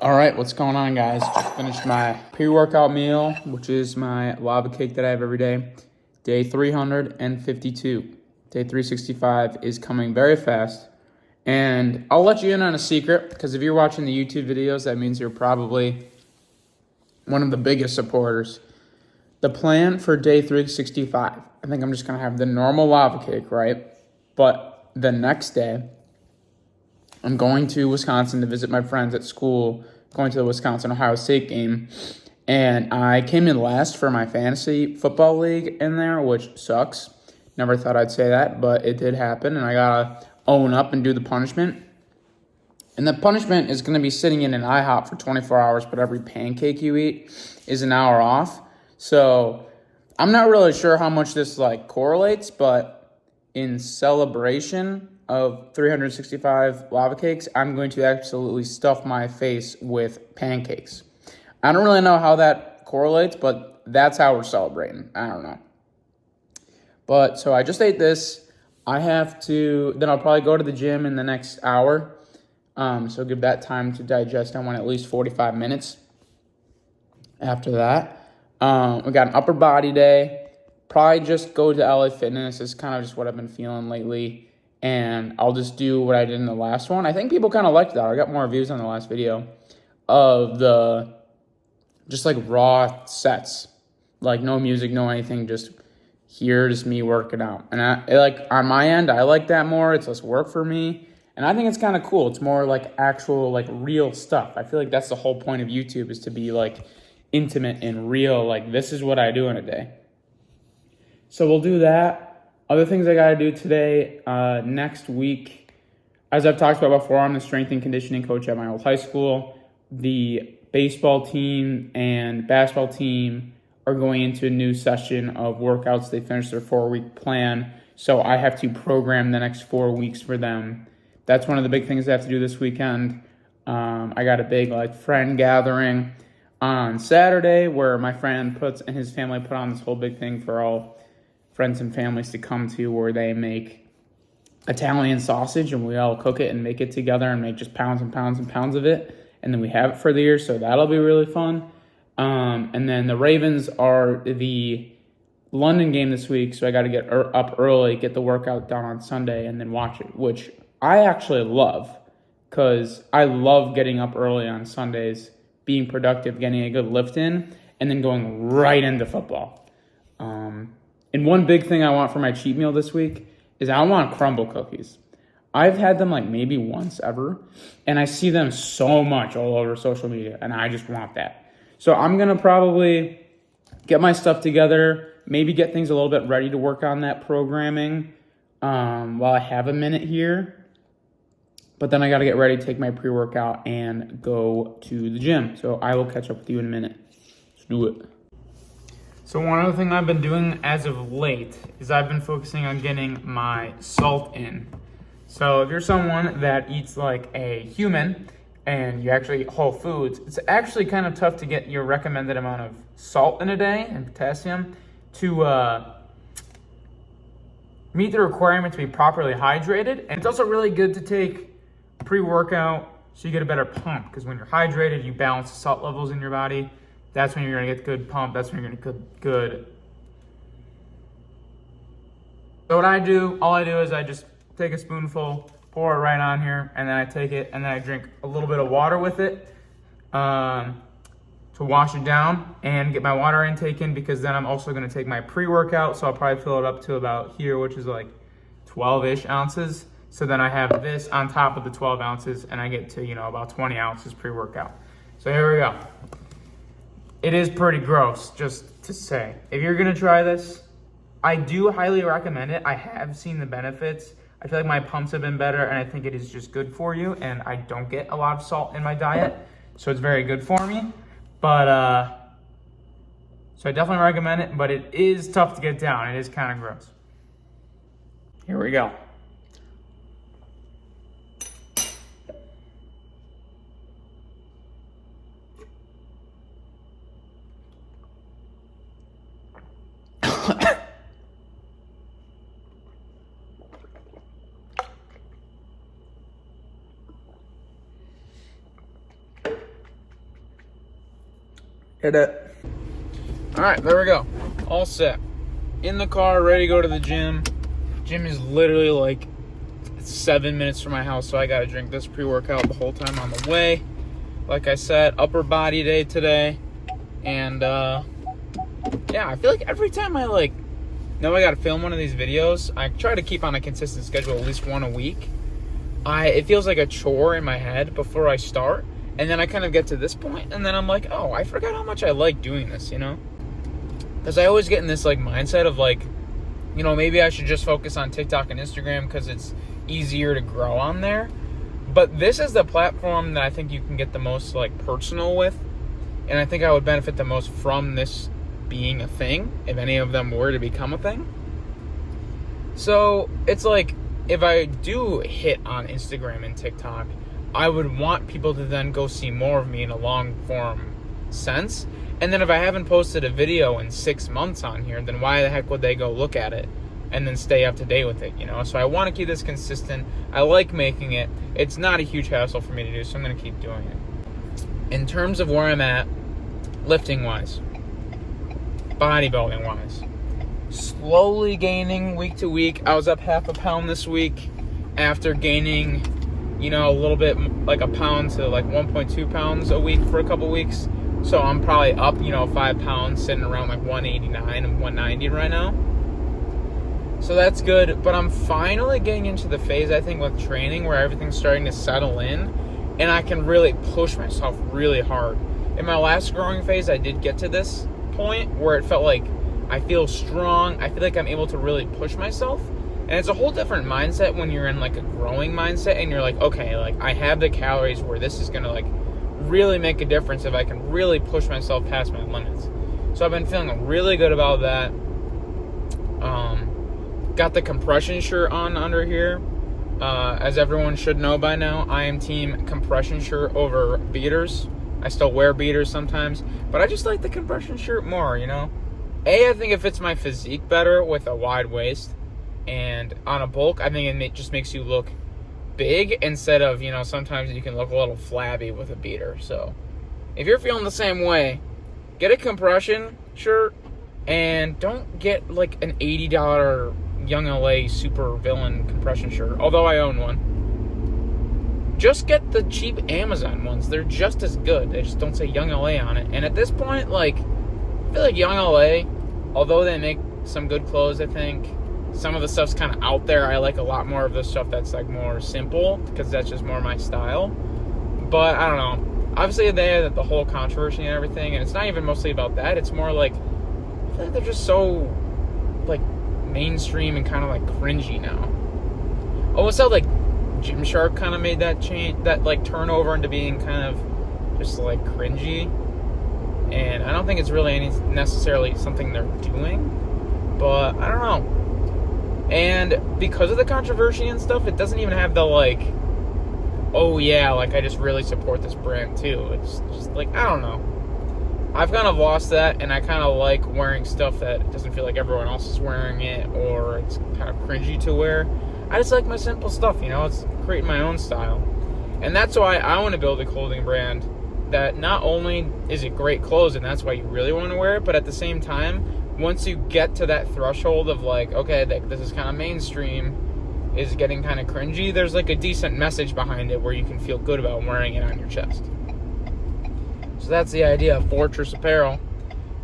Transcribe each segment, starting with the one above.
All right, what's going on, guys? Just finished my pre-workout meal, which is my lava cake that I have every day. Day 352. Day 365 is coming very fast. And I'll let you in on a secret, because if you're watching the YouTube videos, that means you're probably one of the biggest supporters. The plan for day 365, I think I'm just going to have the normal lava cake, right? But the next day, I'm going to Wisconsin to visit my friends at school, going to the Wisconsin-Ohio State game. And I came in last for my fantasy football league in there, which sucks. Never thought I'd say that, but it did happen. And I got to own up and do the punishment. And the punishment is going to be sitting in an IHOP for 24 hours, but every pancake you eat is an hour off. So I'm not really sure how much this correlates, but in celebration of 365 lava cakes, I'm going to absolutely stuff my face with pancakes. I don't really know how that correlates, but that's how we're celebrating. I don't know. But so I just ate this. Then I'll probably go to the gym in the next hour. So give that time to digest. I want at least 45 minutes after that. We got an upper body day. Probably just go to LA Fitness. It's kind of just what I've been feeling lately. And I'll just do what I did in the last one. I think people kind of liked that. I got more views on the last video of the just raw sets. No music, no anything, just me working out. And I on my end, I like that more. It's less work for me. And I think it's kind of cool. It's more actual real stuff. I feel like that's the whole point of YouTube, is to be intimate and real. This is what I do in a day. So we'll do that. Other things I got to do today, next week, as I've talked about before, I'm the strength and conditioning coach at my old high school. The baseball team and basketball team are going into a new session of workouts. They finished their 4-week plan, so I have to program the next 4 weeks for them. That's one of the big things I have to do this weekend. I got a big friend gathering on Saturday where my friend and his family put on this whole big thing for all friends and families to come to, where they make Italian sausage and we all cook it and make it together and make just pounds and pounds and pounds of it. And then we have it for the year, so that'll be really fun. And then the Ravens are the London game this week, so I got to get up early, get the workout done on Sunday, and then watch it, which I actually love, because I love getting up early on Sundays, being productive, getting a good lift in, and then going right into football. And one big thing I want for my cheat meal this week is I want crumble cookies. I've had them maybe once ever, and I see them so much all over social media, and I just want that. So I'm going to probably get my stuff together, maybe get things a little bit ready to work on that programming while I have a minute here. But then I got to get ready to take my pre-workout and go to the gym. So I will catch up with you in a minute. Let's do it. So one other thing I've been doing as of late is I've been focusing on getting my salt in. So if you're someone that eats like a human and you actually eat whole foods, it's actually kind of tough to get your recommended amount of salt in a day and potassium to meet the requirement to be properly hydrated. And it's also really good to take pre-workout so you get a better pump, because when you're hydrated, you balance the salt levels in your body. That's when you're going to get good pump. That's when you're going to get good. So what I do, all I do is I just take a spoonful, pour it right on here, and then I take it and then I drink a little bit of water with it to wash it down and get my water intake in, because then I'm also going to take my pre-workout. So I'll probably fill it up to about here, which is 12-ish ounces. So then I have this on top of the 12 ounces and I get to, about 20 ounces pre-workout. So here we go. It is pretty gross, just to say. If you're gonna try this, I do highly recommend it. I have seen the benefits. I feel like my pumps have been better, and I think it is just good for you, and I don't get a lot of salt in my diet, so it's very good for me. But, so I definitely recommend it, but it is tough to get down. It is kind of gross. Here we go. Hit it. All right, there we go. All set. In the car, ready to go to the gym. Gym is literally like 7 minutes from my house, so I got to drink this pre-workout the whole time on the way. Like I said, upper body day today. And, yeah, I feel like every time I, know I got to film one of these videos, I try to keep on a consistent schedule, at least one a week. It feels like a chore in my head before I start. And then I kind of get to this point, and then I'm like, oh, I forgot how much I like doing this, you know? Because I always get in this, mindset of, maybe I should just focus on TikTok and Instagram because it's easier to grow on there. But this is the platform that I think you can get the most, personal with. And I think I would benefit the most from this being a thing, if any of them were to become a thing. So, it's if I do hit on Instagram and TikTok, I would want people to then go see more of me in a long-form sense. And then if I haven't posted a video in 6 months on here, then why the heck would they go look at it and then stay up to date with it, you know? So I want to keep this consistent. I like making it. It's not a huge hassle for me to do, so I'm going to keep doing it. In terms of where I'm at, lifting-wise, bodybuilding-wise, slowly gaining week to week. I was up half a pound this week after gaining, a little bit, a pound to 1.2 pounds a week for a couple weeks. So I'm probably up, 5 pounds, sitting around 189 and 190 right now. So that's good. But I'm finally getting into the phase, I think, with training where everything's starting to settle in and I can really push myself really hard. In my last growing phase, I did get to this point where it felt like I feel strong. I feel like I'm able to really push myself. And it's a whole different mindset when you're in a growing mindset and you're okay, I have the calories where this is going to really make a difference if I can really push myself past my limits. So I've been feeling really good about that. Got the compression shirt on under here. As everyone should know by now, I am team compression shirt over beaters. I still wear beaters sometimes, but I just like the compression shirt more, I think it fits my physique better with a wide waist. And on a bulk, I think it just makes you look big instead of, sometimes you can look a little flabby with a beater. So if you're feeling the same way, get a compression shirt and don't get an $80 Young LA super villain compression shirt, although I own one. Just get the cheap Amazon ones. They're just as good. They just don't say Young LA on it. And at this point, I feel like Young LA, although they make some good clothes, I think, some of the stuff's kind of out there. I like a lot more of the stuff that's more simple because that's just more my style. But I don't know. Obviously, they have the whole controversy and everything, and it's not even mostly about that. It's more I feel like they're just so mainstream and kind of cringy now. Almost how Gymshark kind of made that change, that turnover into being kind of just cringy. And I don't think it's really necessarily something they're doing, but I don't know. And because of the controversy and stuff, it doesn't even have the oh yeah, I just really support this brand too. It's just I don't know. I've kind of lost that, and I kind of like wearing stuff that doesn't feel like everyone else is wearing it, or it's kind of cringy to wear. I just like my simple stuff, it's creating my own style. And that's why I want to build a clothing brand that not only is it great clothes, and that's why you really want to wear it, but at the same time, once you get to that threshold of okay, this is kind of mainstream, is getting kind of cringy, there's a decent message behind it where you can feel good about wearing it on your chest. So that's the idea of Fortress Apparel.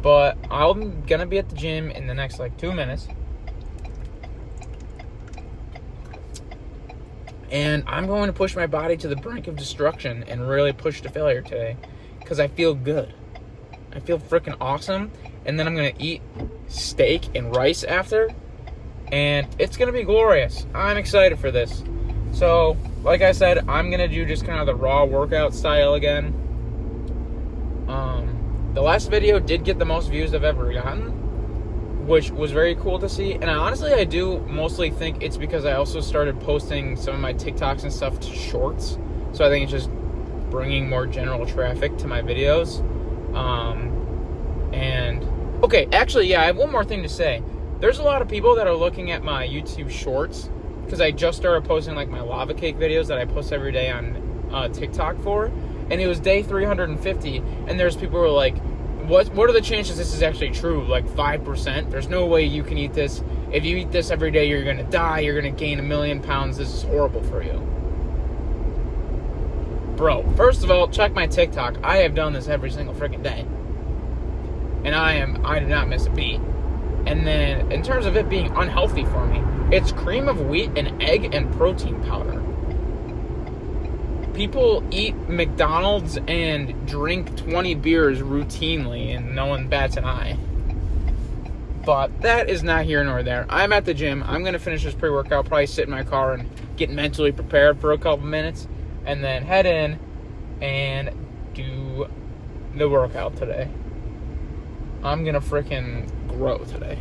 But I'm going to be at the gym in the next 2 minutes. And I'm going to push my body to the brink of destruction and really push to failure today. Because I feel good. I feel freaking awesome. And then I'm going to eat steak and rice after. And it's going to be glorious. I'm excited for this. So, like I said, I'm going to do just kind of the raw workout style again. The last video did get the most views I've ever gotten, which was very cool to see. And I do mostly think it's because I also started posting some of my TikToks and stuff to shorts. So I think it's just bringing more general traffic to my videos. Okay, actually, yeah, I have one more thing to say. There's a lot of people that are looking at my YouTube shorts because I just started posting my lava cake videos that I post every day on TikTok for. And it was day 350, and there's people who were what are the chances this is actually true? Like 5%? There's no way you can eat this. If you eat this every day, you're going to die. You're going to gain 1,000,000 pounds. This is horrible for you. Bro, first of all, check my TikTok. I have done this every single freaking day. And I do not miss a beat. And then, in terms of it being unhealthy for me, it's cream of wheat and egg and protein powder. People eat McDonald's and drink 20 beers routinely, and no one bats an eye. But that is not here nor there. I'm at the gym. I'm going to finish this pre-workout, probably sit in my car and get mentally prepared for a couple minutes, and then head in and do the workout today. I'm going to freaking grow today.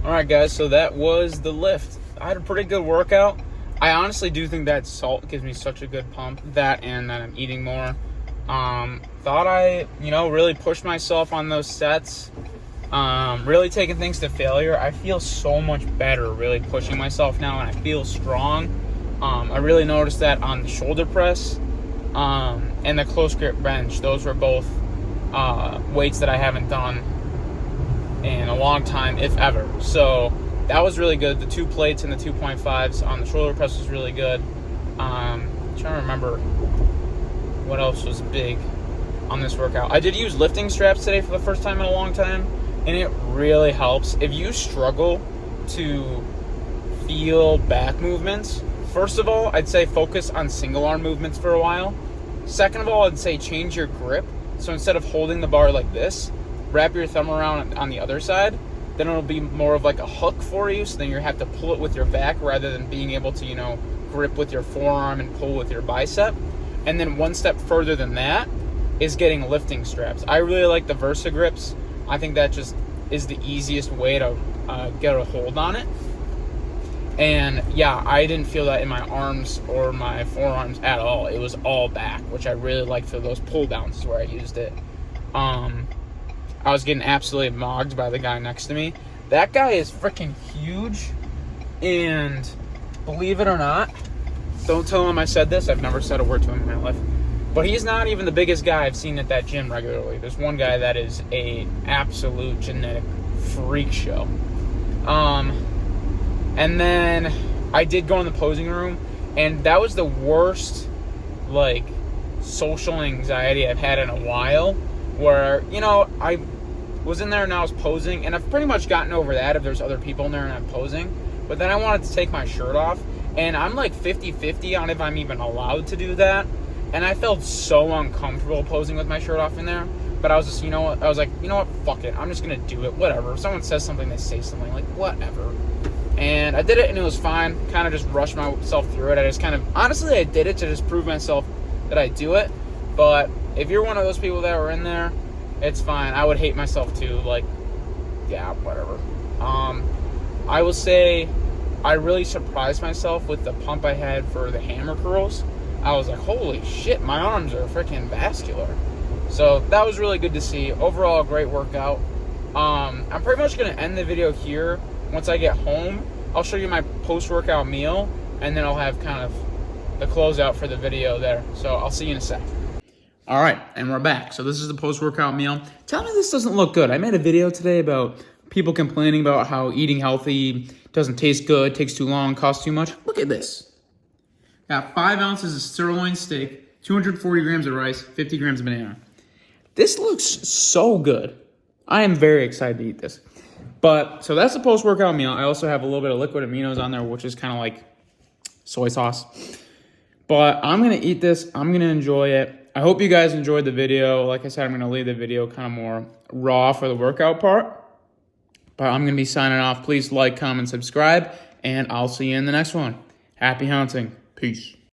Alright guys, so that was the lift. I had a pretty good workout. I honestly do think that salt gives me such a good pump. That and that I'm eating more. Thought I, really pushed myself on those sets. Really taking things to failure. I feel so much better really pushing myself now, and I feel strong. I really noticed that on the shoulder press and the close grip bench. Those were both weights that I haven't done in a long time, if ever. So that was really good. The 2 plates and the 2.5s on the shoulder press was really good. I'm trying to remember what else was big on this workout. I did use lifting straps today for the first time in a long time, and it really helps. If you struggle to feel back movements, first of all, I'd say focus on single arm movements for a while. Second of all, I'd say change your grip. So instead of holding the bar like this, wrap your thumb around on the other side. Then it'll be more of like a hook for you. So then you have to pull it with your back rather than being able to, grip with your forearm and pull with your bicep. And then one step further than that is getting lifting straps. I really like the Versa grips. I think that just is the easiest way to get a hold on it. And yeah, I didn't feel that in my arms or my forearms at all. It was all back, which I really liked for those pull downs is where I used it. I was getting absolutely mogged by the guy next to me. That guy is freaking huge. And believe it or not, don't tell him I said this. I've never said a word to him in my life. But he's not even the biggest guy I've seen at that gym regularly. There's one guy that is a absolute genetic freak show. And then I did go in the posing room, and that was the worst, social anxiety I've had in a while, where, I was in there and I was posing, and I've pretty much gotten over that if there's other people in there and I'm posing, but then I wanted to take my shirt off, and I'm 50-50 on if I'm even allowed to do that, and I felt so uncomfortable posing with my shirt off in there, but I was just, I was like, fuck it, I'm just gonna do it, whatever. If someone says something, they say something, whatever. And I did it, and it was fine. Kind of just rushed myself through it. Honestly, I did it to just prove myself that I do it. But if you're one of those people that were in there, it's fine. I would hate myself too. Yeah, whatever. I will say I really surprised myself with the pump I had for the hammer curls. I was like, holy shit, my arms are freaking vascular. So that was really good to see. Overall, great workout. I'm pretty much going to end the video here. Once I get home, I'll show you my post-workout meal, and then I'll have kind of the closeout for the video there. So I'll see you in a sec. All right, and we're back. So this is the post-workout meal. Tell me this doesn't look good. I made a video today about people complaining about how eating healthy doesn't taste good, takes too long, costs too much. Look at this. Got 5 ounces of sirloin steak, 240 grams of rice, 50 grams of banana. This looks so good. I am very excited to eat this. But, so that's the post-workout meal. I also have a little bit of liquid aminos on there, which is kind of like soy sauce. But I'm going to eat this. I'm going to enjoy it. I hope you guys enjoyed the video. Like I said, I'm going to leave the video kind of more raw for the workout part. But I'm going to be signing off. Please like, comment, subscribe, and I'll see you in the next one. Happy hunting. Peace.